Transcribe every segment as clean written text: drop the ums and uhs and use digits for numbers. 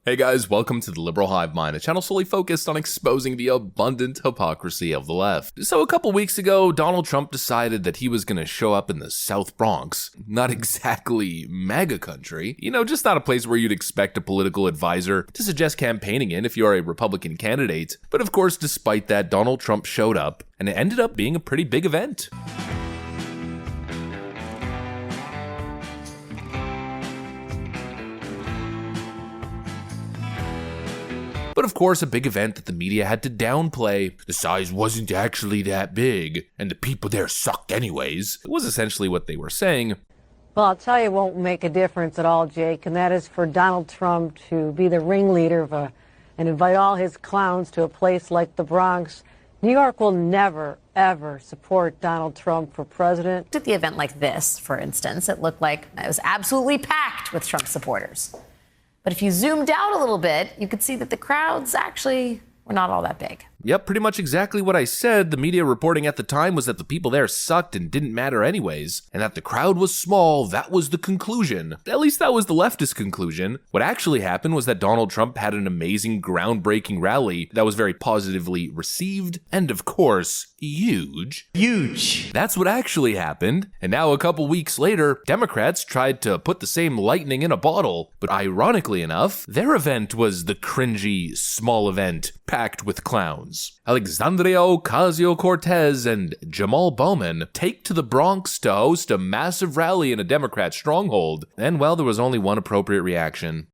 Hey guys, welcome to the Liberal Hive Mind, a channel solely focused on exposing the abundant hypocrisy of the left. So a couple weeks ago, Donald Trump decided that he was going to show up in the South Bronx. Not exactly MAGA country, just not a place where you'd expect a political advisor to suggest campaigning in if you are a Republican candidate. But of course, despite that, Donald Trump showed up, and it ended up being a pretty big event. But of course, a big event that the media had to downplay. The size wasn't actually that big, and the people there sucked anyways. It was essentially what they were saying. Well, I'll tell you, it won't make a difference at all, Jake, and that is for Donald Trump to be the ringleader of and invite all his clowns to a place like the Bronx. New York will never, ever support Donald Trump for president. At the event like this, for instance, it looked like it was absolutely packed with Trump supporters. But if you zoomed out a little bit, you could see that the crowds actually were not all that big. Yep, pretty much exactly what I said. The media reporting at the time was that the people there sucked and didn't matter anyways, and that the crowd was small. That was the conclusion. At least that was the leftist conclusion. What actually happened was that Donald Trump had an amazing, groundbreaking rally that was very positively received, and of course, huge. Huge. That's what actually happened. And now a couple weeks later, Democrats tried to put the same lightning in a bottle, but ironically enough, their event was the cringy, small event packed with clowns. Alexandria Ocasio-Cortez and Jamal Bowman take to the Bronx to host a massive rally in a Democrat stronghold, and well, there was only one appropriate reaction.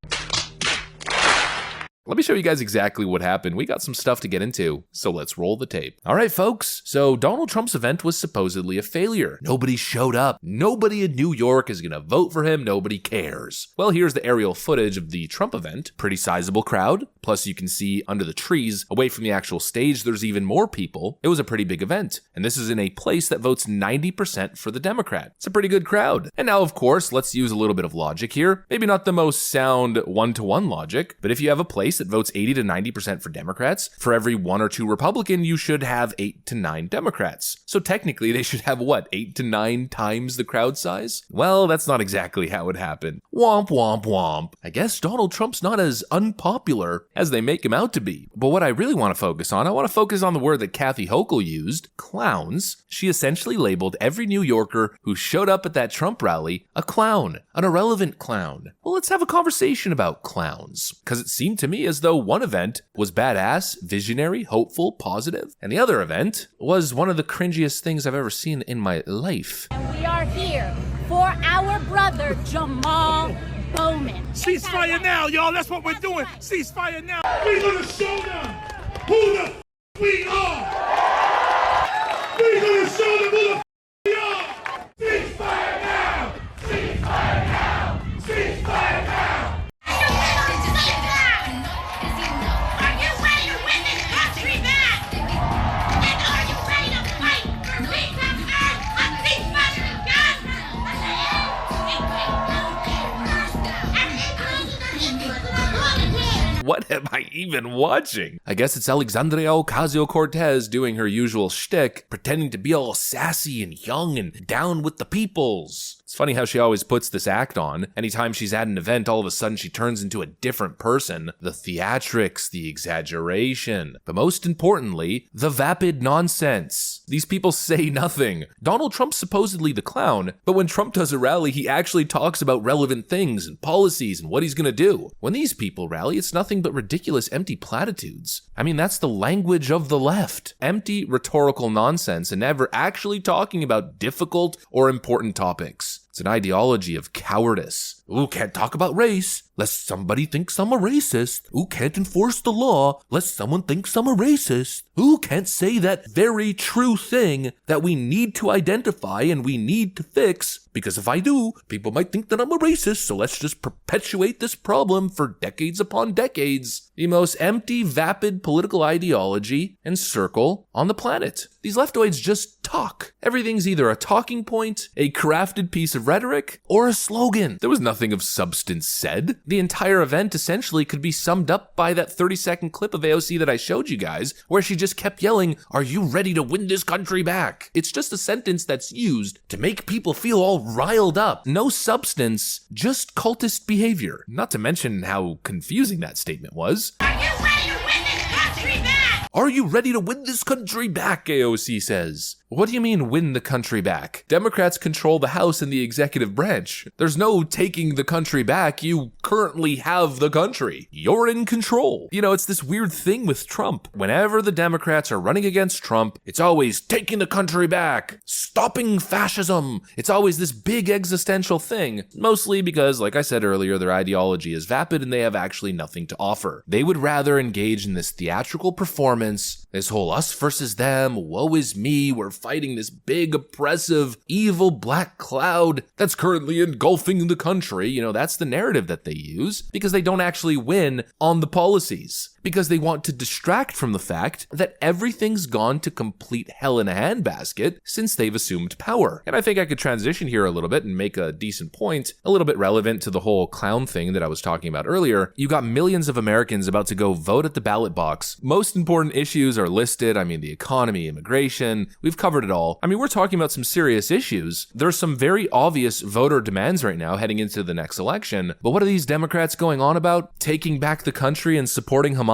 Let me show you guys exactly what happened. We got some stuff to get into, so let's roll the tape. All right, folks, so Donald Trump's event was supposedly a failure. Nobody showed up. Nobody in New York is gonna vote for him. Nobody cares. Well, here's the aerial footage of the Trump event. Pretty sizable crowd. Plus, you can see under the trees, away from the actual stage, there's even more people. It was a pretty big event, and this is in a place that votes 90% for the Democrat. It's a pretty good crowd. And now, of course, let's use a little bit of logic here. Maybe not the most sound one-to-one logic, but if you have a place that votes 80 to 90% for Democrats, for every one or two Republican, you should have 8 to 9 Democrats. So technically, they should have what, 8 to 9 times the crowd size? Well, that's not exactly how it happened. Womp, womp, womp. I guess Donald Trump's not as unpopular as they make him out to be. But what I really want to focus on, I want to focus on the word that Kathy Hochul used, clowns. She essentially labeled every New Yorker who showed up at that Trump rally a clown, an irrelevant clown. Well, let's have a conversation about clowns, because it seemed to me as though one event was badass, visionary, hopeful, positive, and the other event was one of the cringiest things I've ever seen in my life. And we are here for our brother Jamal Bowman. Ceasefire now, y'all. That's what we're doing. Ceasefire now. We're gonna show them who the we are. We're gonna show them who the we are. Ceasefire now. Ceasefire now. Ceasefire now. What am I even watching? I guess it's Alexandria Ocasio-Cortez doing her usual shtick, pretending to be all sassy and young and down with the peoples. It's funny how she always puts this act on. Anytime she's at an event, all of a sudden she turns into a different person. The theatrics, the exaggeration, but most importantly, the vapid nonsense. These people say nothing. Donald Trump's supposedly the clown, but when Trump does a rally, he actually talks about relevant things and policies and what he's gonna do. When these people rally, it's nothing but ridiculous empty platitudes. I mean, that's the language of the left. Empty rhetorical nonsense and never actually talking about difficult or important topics. It's an ideology of cowardice. Ooh, can't talk about race, lest somebody thinks I'm a racist. Ooh, can't enforce the law, lest someone thinks I'm a racist. Ooh, can't say that very true thing that we need to identify and we need to fix, because if I do, people might think that I'm a racist, so let's just perpetuate this problem for decades upon decades. The most empty, vapid political ideology and circle on the planet. These leftoids just talk. Everything's either a talking point, a crafted piece of rhetoric, or a slogan. There was nothing of substance said. The entire event essentially could be summed up by that 30-second clip of AOC that I showed you guys, where she just kept yelling, "Are you ready to win this country back?" It's just a sentence that's used to make people feel all all riled up. No substance, just cultist behavior. Not to mention how confusing that statement was. Are you ready to win this country back? Are you ready to win this country back, AOC says. What do you mean, win the country back? Democrats control the House and the executive branch. There's no taking the country back. You currently have the country. You're in control. You know, it's this weird thing with Trump. Whenever the Democrats are running against Trump, it's always taking the country back, stopping fascism. It's always this big existential thing, mostly because, like I said earlier, their ideology is vapid and they have actually nothing to offer. They would rather engage in this theatrical performance, this whole us versus them, woe is me, we're fighting this big, oppressive, evil black cloud that's currently engulfing the country. You know, that's the narrative that they use because they don't actually win on the policies. Because they want to distract from the fact that everything's gone to complete hell in a handbasket since they've assumed power. And I think I could transition here a little bit and make a decent point, a little bit relevant to the whole clown thing that I was talking about earlier. You got millions of Americans about to go vote at the ballot box. Most important issues are listed. I mean, the economy, immigration, we've covered it all. I mean, we're talking about some serious issues. There's some very obvious voter demands right now heading into the next election. But what are these Democrats going on about? Taking back the country and supporting Hamas?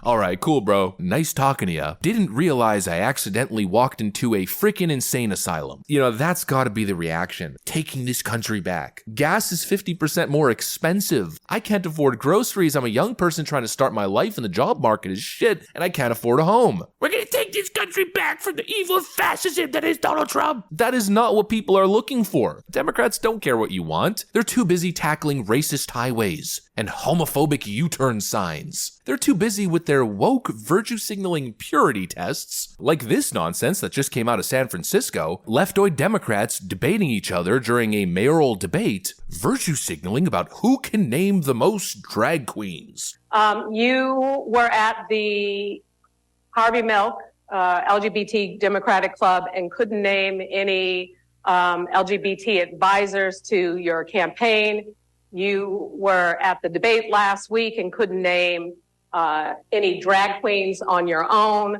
Alright, cool, bro. Nice talking to ya. Didn't realize I accidentally walked into a freaking insane asylum. You know, that's gotta be the reaction. Taking this country back. Gas is 50% more expensive. I can't afford groceries. I'm a young person trying to start my life and the job market is shit, and I can't afford a home. We're gonna take this country back from the evil fascism that is Donald Trump. That is not what people are looking for. Democrats don't care what you want. They're too busy tackling racist highways and homophobic U-turn signs. They're too busy with their woke virtue signaling purity tests, like this nonsense that just came out of San Francisco, leftoid Democrats debating each other during a mayoral debate, virtue signaling about who can name the most drag queens. You were at the Harvey Milk LGBT Democratic Club and couldn't name any LGBT advisors to your campaign. You were at the debate last week and couldn't name any drag queens on your own.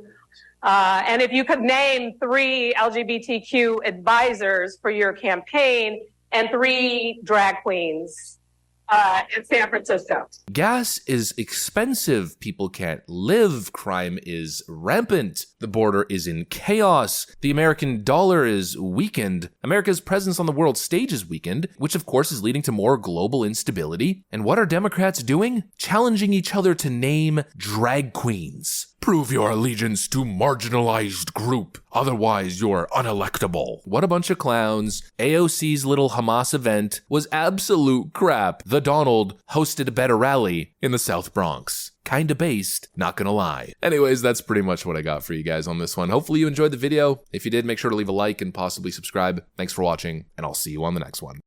And if you could name 3 LGBTQ advisors for your campaign and 3 drag queens in San Francisco. Gas is expensive. People can't live. Crime is rampant. The border is in chaos. The American dollar is weakened. America's presence on the world stage is weakened, which of course is leading to more global instability. And what are Democrats doing? Challenging each other to name drag queens. Prove your allegiance to marginalized group, otherwise you're unelectable. What a bunch of clowns. AOC's little Hamas event was absolute crap. The Donald hosted a better rally in the South Bronx. Kinda based, not gonna lie. Anyways, that's pretty much what I got for you guys on this one. Hopefully you enjoyed the video. If you did, make sure to leave a like and possibly subscribe. Thanks for watching, and I'll see you on the next one.